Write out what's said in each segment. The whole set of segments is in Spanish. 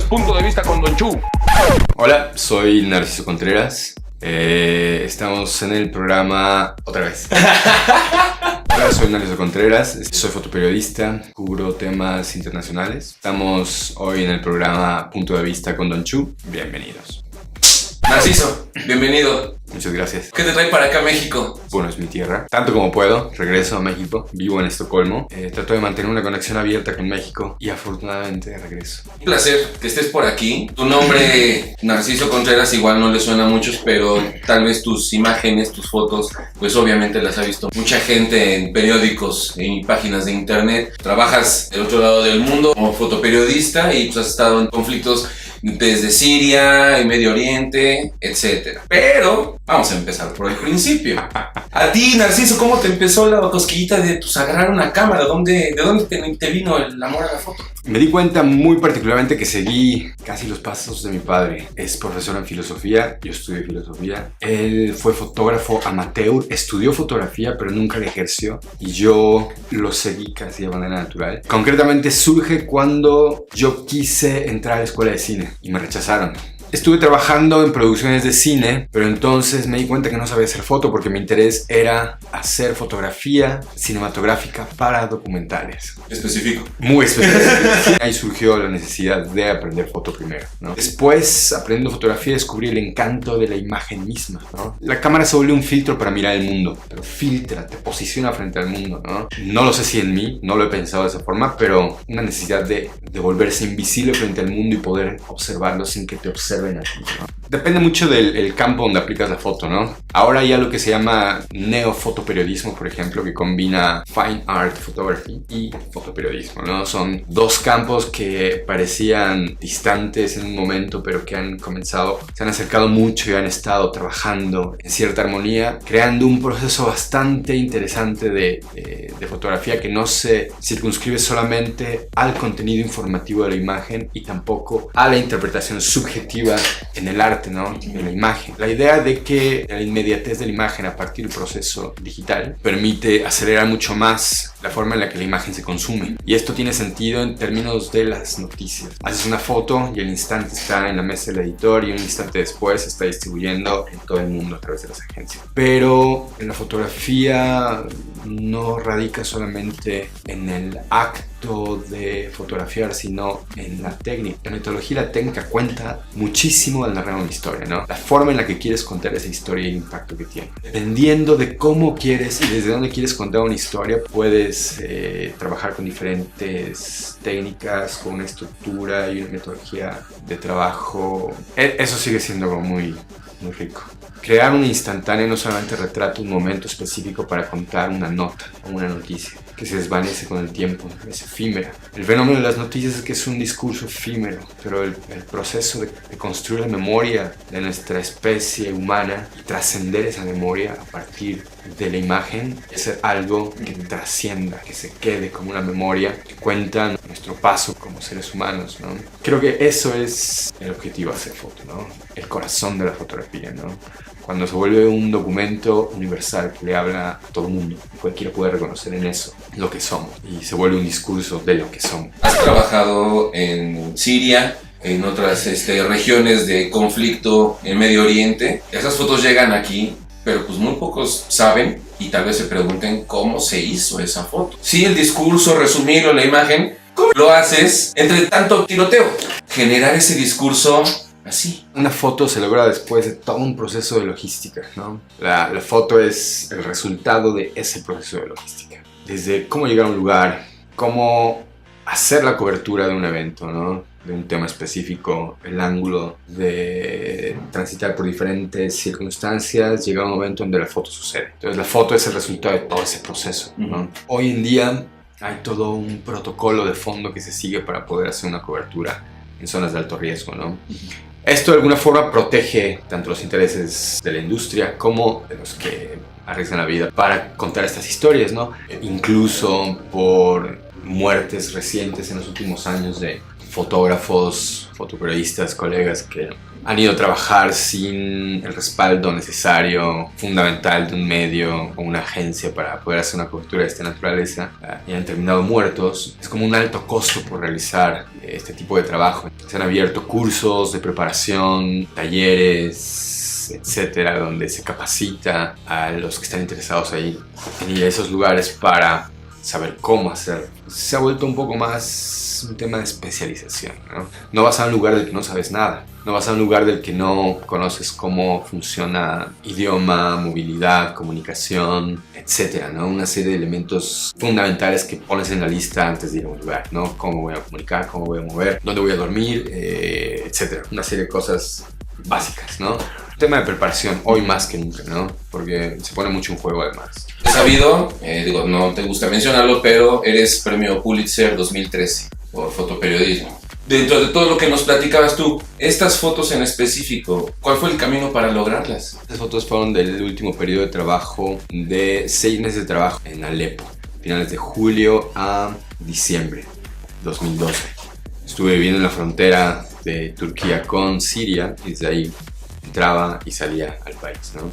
Punto de Vista con Don Chu. Hola, soy Narciso Contreras. Estamos en el programa otra vez. Hola, soy Narciso Contreras, soy fotoperiodista, cubro temas internacionales. Estamos hoy en el programa Punto de Vista con Don Chu. Bienvenidos. Narciso, bienvenido. Muchas gracias. ¿Qué te trae para acá a México? Bueno, es mi tierra. Tanto como puedo, regreso a México. Vivo en Estocolmo. Trato de mantener una conexión abierta con México y afortunadamente regreso. Un placer que estés por aquí. Tu nombre, Narciso Contreras, igual no le suena a muchos, pero tal vez tus imágenes, tus fotos, pues obviamente las ha visto mucha gente en periódicos y páginas de internet. Trabajas del otro lado del mundo como fotoperiodista y pues has estado en conflictos desde Siria, el Medio Oriente, etc. Pero vamos a empezar por el principio. A ti, Narciso, ¿cómo te empezó la cosquillita de agarrar una cámara? ¿De dónde te vino el amor a la foto? Me di cuenta muy particularmente que seguí casi los pasos de mi padre. Es profesor en filosofía, yo estudié filosofía. Él fue fotógrafo amateur, estudió fotografía pero nunca la ejerció. Y yo lo seguí casi de manera natural. Concretamente surge cuando yo quise entrar a la escuela de cine y me rechazaron. Estuve trabajando en producciones de cine, pero entonces me di cuenta que no sabía hacer foto porque mi interés era hacer fotografía cinematográfica para documentales. Específico. Muy específico. Ahí surgió la necesidad de aprender foto primero, ¿no? Después, aprendiendo fotografía, descubrí el encanto de la imagen misma, ¿no? La cámara se vuelve un filtro para mirar el mundo, pero filtra, te posiciona frente al mundo, ¿no? No lo sé si en mí, no lo he pensado de esa forma, pero una necesidad de volverse invisible frente al mundo y poder observarlo sin que te observen a ti, ¿no? Depende mucho del campo donde aplicas la foto, ¿no? Ahora hay algo que se llama neofotoperiodismo, por ejemplo, que combina fine art photography y fotoperiodismo, ¿no? Son dos campos que parecían distantes en un momento, pero que se han acercado mucho y han estado trabajando en cierta armonía, creando un proceso bastante interesante de fotografía que no se circunscribe solamente al contenido informativo de la imagen y tampoco a la interpretación subjetiva en el arte, ¿no? En la imagen. La idea de que la inmediatez de la imagen a partir del proceso digital permite acelerar mucho más la forma en la que la imagen se consume. Y esto tiene sentido en términos de las noticias. Haces una foto y al instante está en la mesa del editor y un instante después se está distribuyendo en todo el mundo a través de las agencias. Pero en la fotografía no radica solamente en el acto de fotografiar, sino en la técnica. La metodología y la técnica cuenta muchísimo al narrar una historia, ¿no? La forma en la que quieres contar esa historia y el impacto que tiene. Dependiendo de cómo quieres y desde dónde quieres contar una historia, puedes trabajar con diferentes técnicas, con una estructura y una metodología de trabajo. Eso sigue siendo como muy rico. Crear un instantáneo no solamente retrata un momento específico para contar una nota o una noticia que se desvanece con el tiempo, es efímera. El fenómeno de las noticias es que es un discurso efímero, pero el proceso de construir la memoria de nuestra especie humana y trascender esa memoria a partir de la imagen es algo que trascienda, que se quede como una memoria que cuenta nuestro paso como seres humanos, ¿no? Creo que eso es el objetivo de hacer foto, ¿no? El corazón de la fotografía, ¿no? Cuando se vuelve un documento universal que le habla a todo el mundo, cualquiera puede reconocer en eso lo que somos y se vuelve un discurso de lo que somos. Has trabajado en Siria, en otras regiones de conflicto en Medio Oriente. Esas fotos llegan aquí, pero pues muy pocos saben y tal vez se pregunten cómo se hizo esa foto. Sí, el discurso, resumirlo, la imagen, ¿cómo lo haces entre tanto tiroteo? Generar ese discurso así. Una foto se logra después de todo un proceso de logística, ¿no? La foto es el resultado de ese proceso de logística. Desde cómo llegar a un lugar, cómo hacer la cobertura de un evento, ¿no? De un tema específico, el ángulo de transitar por diferentes circunstancias, llega un momento donde la foto sucede. Entonces la foto es el resultado de todo ese proceso, ¿no? Hoy en día hay todo un protocolo de fondo que se sigue para poder hacer una cobertura en zonas de alto riesgo, ¿no? Esto de alguna forma protege tanto los intereses de la industria como de los que arriesgan la vida para contar estas historias, ¿no? Incluso por muertes recientes en los últimos años de fotógrafos, fotoperiodistas, colegas que han ido a trabajar sin el respaldo necesario, fundamental de un medio o una agencia para poder hacer una cobertura de esta naturaleza y han terminado muertos. Es como un alto costo por realizar este tipo de trabajo. Se han abierto cursos de preparación, talleres, etcétera, donde se capacita a los que están interesados ahí en ir a esos lugares para saber cómo hacerlo. Se ha vuelto un poco más un tema de especialización, ¿no? No vas a un lugar del que no sabes nada. No vas a un lugar del que no conoces cómo funciona idioma, movilidad, comunicación, etcétera, ¿no? Una serie de elementos fundamentales que pones en la lista antes de ir a un lugar, ¿no? Cómo voy a comunicar, cómo voy a mover, dónde voy a dormir, etcétera. Una serie de cosas básicas, ¿no? Un tema de preparación hoy más que nunca, ¿no? Porque se pone mucho en juego además. He sabido, digo, no te gusta mencionarlo, pero eres premio Pulitzer 2013 por fotoperiodismo. Dentro de todo lo que nos platicabas tú, estas fotos en específico, ¿cuál fue el camino para lograrlas? Estas fotos fueron del último periodo de trabajo de 6 meses de trabajo en Alepo, finales de julio a diciembre 2012. Estuve viviendo en la frontera de Turquía con Siria y desde ahí entraba y salía al país, ¿no?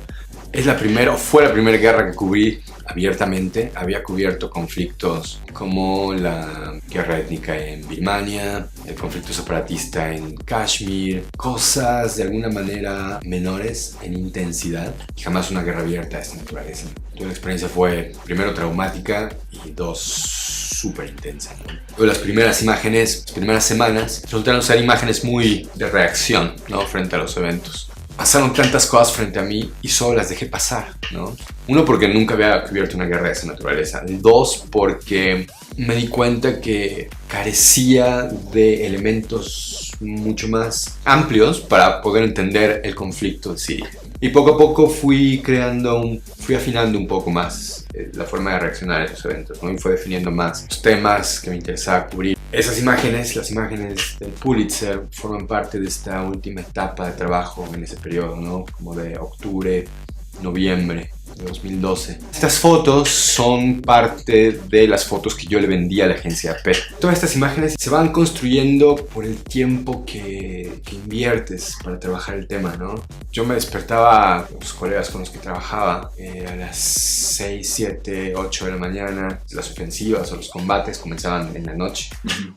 Fue la primera guerra que cubrí abiertamente. Había cubierto conflictos como la guerra étnica en Birmania, el conflicto separatista en Kashmir, cosas de alguna manera menores en intensidad y jamás una guerra abierta de esta naturaleza. Toda la experiencia fue primero traumática y dos súper intensa, ¿no? Las primeras imágenes, las primeras semanas resultaron ser imágenes muy de reacción, ¿no? Frente a los eventos. Pasaron tantas cosas frente a mí y solo las dejé pasar, ¿no? Uno, porque nunca había cubierto una guerra de esa naturaleza. Dos, porque me di cuenta que carecía de elementos mucho más amplios para poder entender el conflicto de Siria. Y poco a poco fui afinando un poco más la forma de reaccionar a esos eventos, ¿no? Y fue definiendo más los temas que me interesaba cubrir. Esas imágenes, las imágenes del Pulitzer, forman parte de esta última etapa de trabajo en ese periodo, ¿no? Como de octubre, noviembre de 2012. Estas fotos son parte de las fotos que yo le vendí a la agencia AP. Todas estas imágenes se van construyendo por el tiempo que inviertes para trabajar el tema, ¿no? Yo me despertaba con los colegas con los que trabajaba a las 6, 7, 8 de la mañana. Las ofensivas o los combates comenzaban en la noche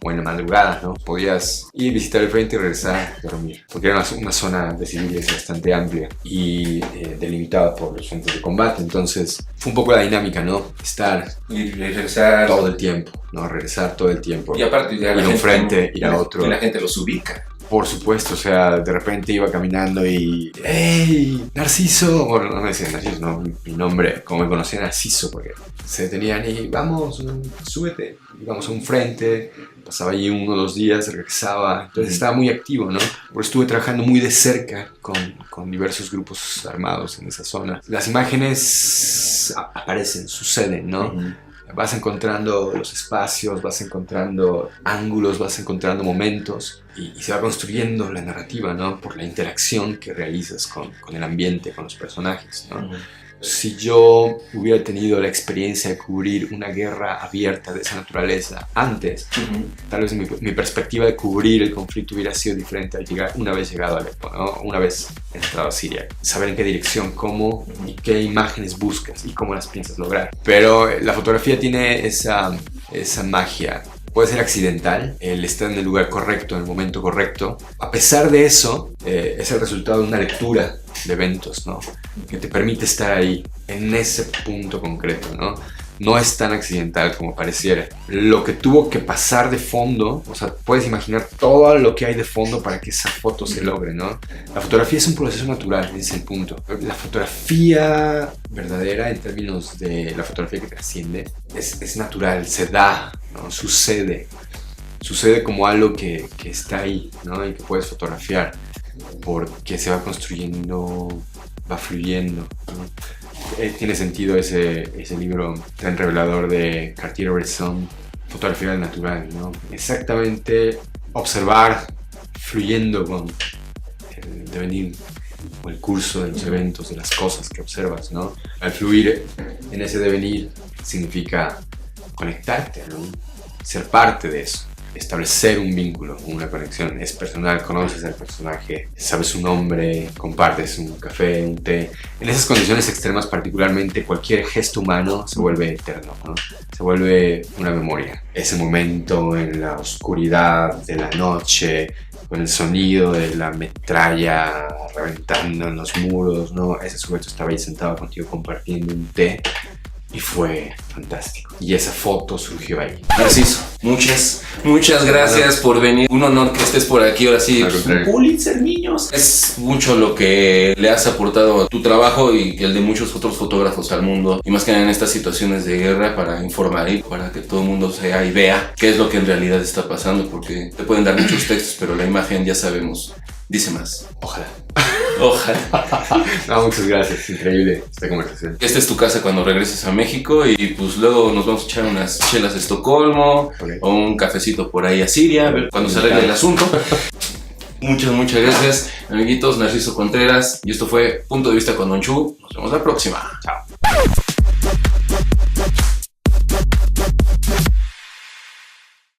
o en la madrugada, ¿no? Podías ir a visitar el frente y regresar a dormir, porque era una zona de civiles bastante amplia y delimitada por los frentes de combate. Entonces fue un poco la dinámica, ¿no? Estar Y regresar todo el tiempo, ¿no? Regresar todo el tiempo. Y aparte ir a un frente, ir a otro. Y la gente los ubica. Por supuesto, o sea, de repente iba caminando y ¡hey! ¡Narciso! Bueno, no me decían Narciso, no, mi nombre, como me conocían, Narciso, porque se detenían y vamos, súbete. Íbamos a un frente, pasaba allí 1 o 2 días, regresaba, entonces estaba muy activo, ¿no? Porque estuve trabajando muy de cerca con diversos grupos armados en esa zona. Las imágenes aparecen, suceden, ¿no? Vas encontrando los espacios, vas encontrando ángulos, vas encontrando momentos y se va construyendo la narrativa, ¿no? Por la interacción que realizas con el ambiente, con los personajes, ¿no? Si yo hubiera tenido la experiencia de cubrir una guerra abierta de esa naturaleza antes, tal vez mi perspectiva de cubrir el conflicto hubiera sido diferente al llegar, una vez llegado a Alepo, ¿no? Una vez entrado a Siria. Saber en qué dirección, cómo y qué imágenes buscas y cómo las piensas lograr. Pero la fotografía tiene esa magia. Puede ser accidental, el estar en el lugar correcto, en el momento correcto. A pesar de eso, es el resultado de una lectura de eventos, ¿no? Que te permite estar ahí, en ese punto concreto, ¿no? No es tan accidental como pareciera. Lo que tuvo que pasar de fondo, o sea, puedes imaginar todo lo que hay de fondo para que esa foto se logre, ¿no? La fotografía es un proceso natural, ese es el punto. La fotografía verdadera, en términos de la fotografía que trasciende, es natural, se da, ¿no? Sucede como algo que está ahí, ¿no? Y que puedes fotografiar, porque se va construyendo, va fluyendo, ¿no? Tiene sentido ese libro tan revelador de Cartier-Bresson, Fotografía del Natural, ¿no? Exactamente observar fluyendo con el devenir o el curso de los eventos, de las cosas que observas, ¿no? Al fluir en ese devenir significa conectarte, ¿no? Ser parte de eso. establecer un vínculo, una conexión. Es personal, conoces al personaje, sabes su nombre, compartes un café, un té. En esas condiciones extremas particularmente, cualquier gesto humano se vuelve eterno, ¿no? Se vuelve una memoria. Ese momento en la oscuridad de la noche, con el sonido de la metralla reventando en los muros, ¿no? Ese sujeto estaba ahí sentado contigo compartiendo un té y fue fantástico. Y esa foto surgió ahí. Narciso, muchas gracias por venir. Un honor que estés por aquí. Ahora sí, un Pulitzer, niños. Es mucho lo que le has aportado a tu trabajo y el de muchos otros fotógrafos al mundo. Y más que nada en estas situaciones de guerra, para informar y para que todo el mundo sea y vea qué es lo que en realidad está pasando. Porque te pueden dar muchos textos, pero la imagen ya sabemos. Dice más. Ojalá. Ojalá. No, muchas gracias. Increíble esta conversación. Esta es tu casa cuando regreses a México y pues luego nos vamos a echar unas chelas a Estocolmo, Okay. o un cafecito por ahí a Siria, a ver cuando se arregle el asunto. Muchas gracias, amiguitos. Narciso Contreras. Y esto fue Punto de Vista con Don Chu. Nos vemos la próxima. Chao.